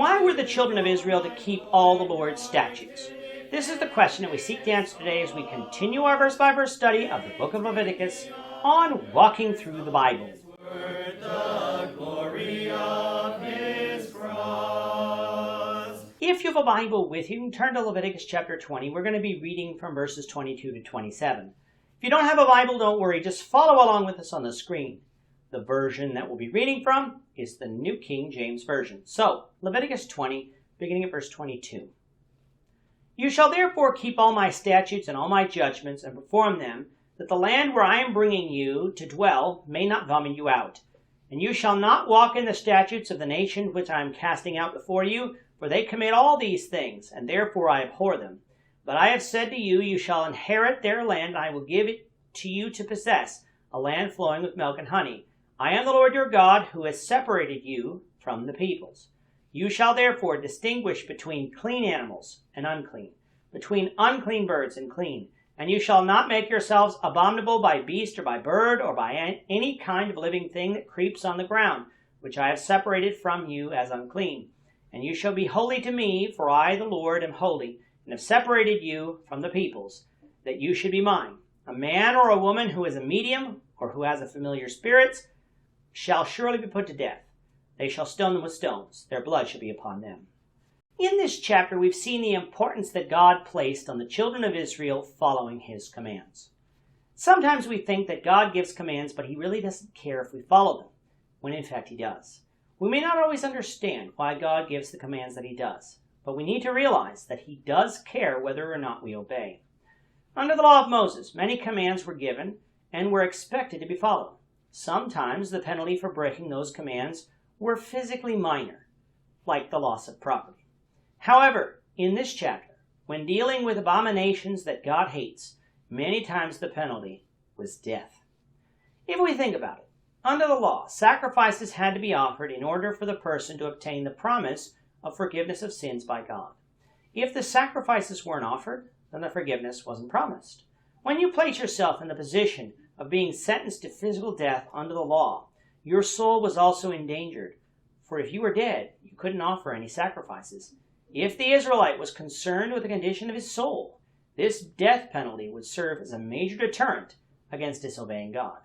Why were the children of Israel to keep all the Lord's statutes? This is the question that we seek to answer today as we continue our verse-by-verse study of the book of Leviticus on Walking Through the Bible. If you have a Bible with you, turn to Leviticus chapter 20. We're going to be reading from verses 22 to 27. If you don't have a Bible, don't worry. Just follow along with us on the screen. The version that we'll be reading from is the New King James Version. So, Leviticus 20, beginning at verse 22. You shall therefore keep all my statutes and all my judgments and perform them, that the land where I am bringing you to dwell may not vomit you out. And you shall not walk in the statutes of the nation which I am casting out before you, for they commit all these things, and therefore I abhor them. But I have said to you, you shall inherit their land, and I will give it to you to possess, a land flowing with milk and honey. I am the Lord your God, who has separated you from the peoples. You shall therefore distinguish between clean animals and unclean, between unclean birds and clean. And you shall not make yourselves abominable by beast or by bird or by any kind of living thing that creeps on the ground, which I have separated from you as unclean. And you shall be holy to me, for I, the Lord, am holy, and have separated you from the peoples, that you should be mine. A man or a woman who is a medium or who has a familiar spirit shall surely be put to death. They shall stone them with stones. Their blood shall be upon them. In this chapter, we've seen the importance that God placed on the children of Israel following his commands. Sometimes we think that God gives commands, but he really doesn't care if we follow them, when in fact he does. We may not always understand why God gives the commands that he does, but we need to realize that he does care whether or not we obey. Under the law of Moses, many commands were given and were expected to be followed. Sometimes the penalty for breaking those commands were physically minor, like the loss of property. However, in this chapter, when dealing with abominations that God hates, many times the penalty was death. If we think about it, under the law, sacrifices had to be offered in order for the person to obtain the promise of forgiveness of sins by God. If the sacrifices weren't offered, then the forgiveness wasn't promised. When you place yourself in the position of being sentenced to physical death under the law, your soul was also endangered. For if you were dead, you couldn't offer any sacrifices. If the Israelite was concerned with the condition of his soul, this death penalty would serve as a major deterrent against disobeying God.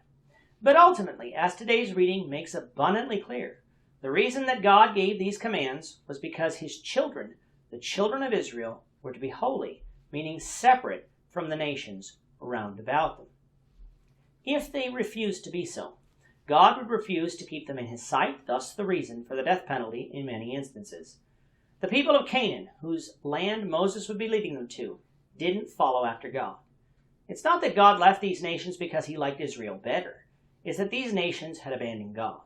But ultimately, as today's reading makes abundantly clear, the reason that God gave these commands was because his children, the children of Israel, were to be holy, meaning separate from the nations around about them. If they refused to be so, God would refuse to keep them in his sight, thus the reason for the death penalty in many instances. The people of Canaan, whose land Moses would be leading them to, didn't follow after God. It's not that God left these nations because he liked Israel better. It's that these nations had abandoned God.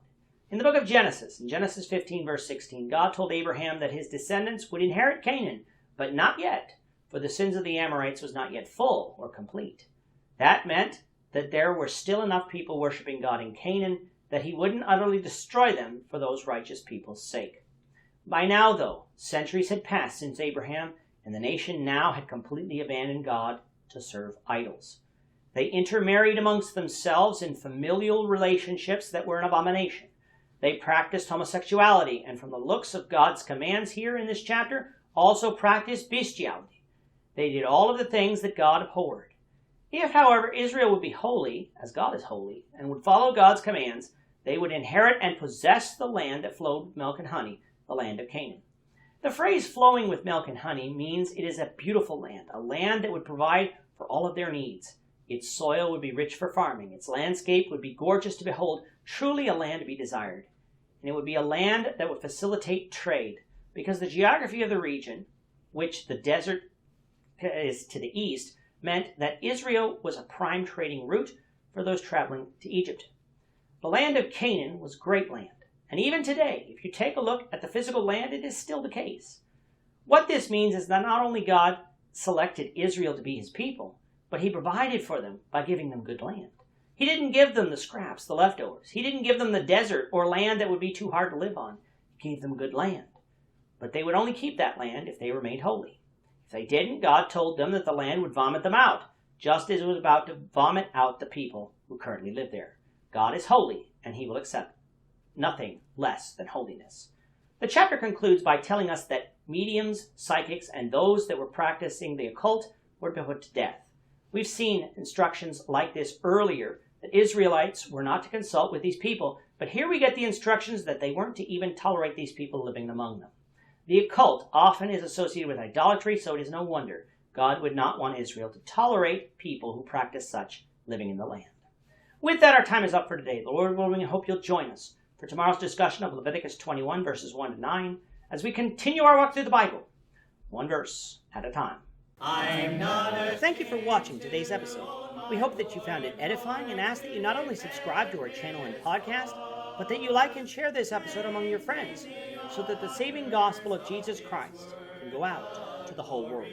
In the book of Genesis, in Genesis 15, verse 16, God told Abraham that his descendants would inherit Canaan, but not yet, for the sins of the Amorites was not yet full or complete. That meant that there were still enough people worshiping God in Canaan that he wouldn't utterly destroy them for those righteous people's sake. By now, though, centuries had passed since Abraham, and the nation now had completely abandoned God to serve idols. They intermarried amongst themselves in familial relationships that were an abomination. They practiced homosexuality, and from the looks of God's commands here in this chapter, also practiced bestiality. They did all of the things that God abhorred. If, however, Israel would be holy, as God is holy, and would follow God's commands, they would inherit and possess the land that flowed with milk and honey, the land of Canaan. The phrase flowing with milk and honey means it is a beautiful land, a land that would provide for all of their needs. Its soil would be rich for farming. Its landscape would be gorgeous to behold, truly a land to be desired. And it would be a land that would facilitate trade, because the geography of the region, which the desert is to the east, meant that Israel was a prime trading route for those traveling to Egypt. The land of Canaan was great land, and even today, if you take a look at the physical land, it is still the case. What this means is that not only God selected Israel to be his people, but he provided for them by giving them good land. He didn't give them the scraps, the leftovers. He didn't give them the desert or land that would be too hard to live on. He gave them good land. But they would only keep that land if they were made holy. If they didn't, God told them that the land would vomit them out, just as it was about to vomit out the people who currently live there. God is holy, and he will accept nothing less than holiness. The chapter concludes by telling us that mediums, psychics, and those that were practicing the occult were to be put to death. We've seen instructions like this earlier, that Israelites were not to consult with these people, but here we get the instructions that they weren't to even tolerate these people living among them. The occult often is associated with idolatry, so it is no wonder God would not want Israel to tolerate people who practice such living in the land. With that, our time is up for today. The Lord willing, I hope you'll join us for tomorrow's discussion of Leviticus 21, verses 1 to 9, as we continue our walk through the Bible, one verse at a time. Thank you for watching today's episode. We hope that you found it edifying and ask that you not only subscribe to our channel and podcast, but that you like and share this episode among your friends, so that the saving gospel of Jesus Christ can go out to the whole world.